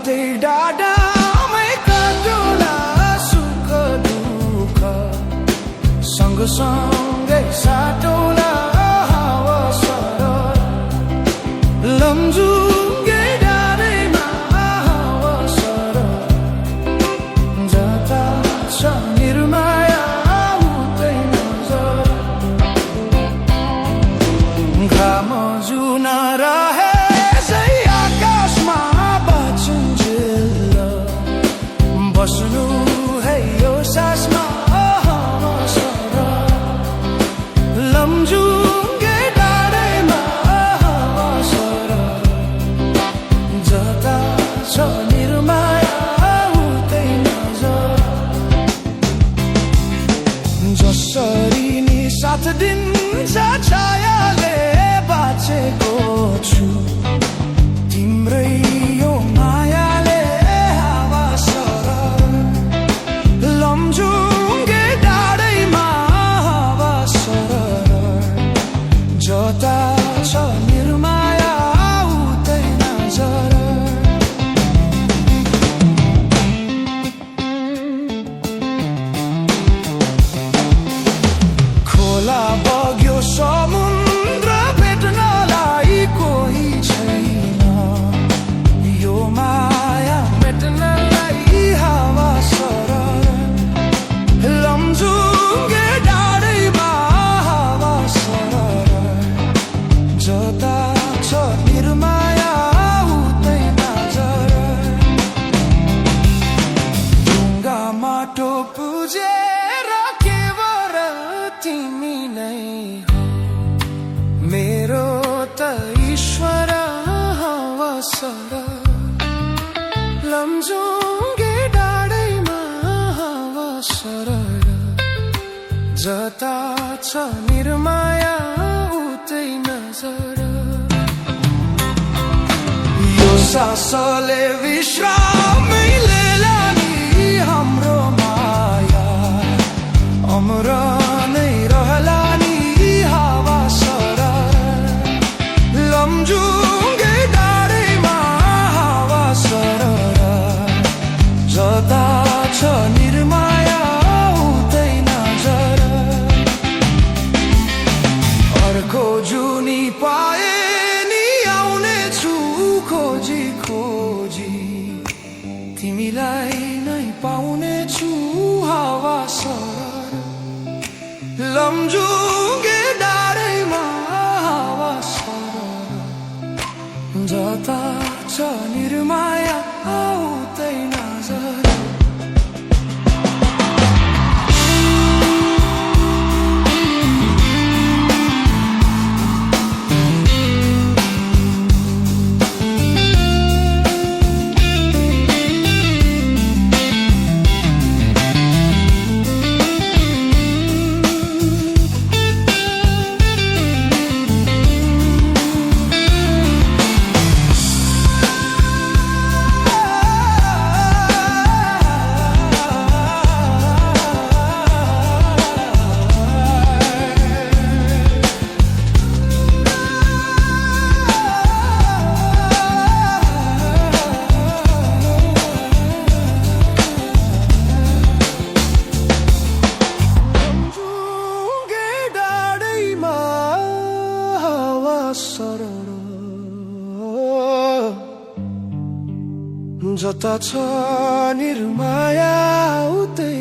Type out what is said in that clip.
साथै डाँडामै काटुला सुख दुःख सँगसँगै साटौला हावा सरर लमजुङ्गे डाँडैमा हावा सरर जता छ निर्माया उतै नजर घाम जुन रहे बस्नु है यो सासमा हावा सरर लमजुङ्गे डाँडैमा हावा सरर जता छ निर्माया उतै नजर जसरी नि साथ दिन्छ छायाले बाँचेको छु तिम्रै यो मायाले हावा सरर लमजुङ्गे डाँडैमा हावा सरर जता छ निर्माया उतै नजर खोला बग्यो समुद्र भेट्नलाई कोही छैन यो माया मेट्नलाई हावा सरर लमजुङ्गे डाँडैमा हावा सरर जता छ निर्माया उतै नजर ढुङ्गा माटो पुजेर केवल तिमी नै हो मेरो त ईश्वर हावा सरर लमजुङ्गे डाँडैमा हावा सरर जता छ निर्माया उतै नजर यो सासले विश्रामै लिएला नि हाम्रो माया अमर नै रहला नि हावा सरर लमजुङ्गे डाँडैमा हावा सरर जता छ निर्माया उतै नजर अर्को जुनी पाए नि आउने छु खोजी खोजी तिमीलाई नै पाउने छु हावा सरर लमजुङ्गे डाँडैमा हावा सरर जता छ निर्माया उतै नजर जता छ निर्माया उतै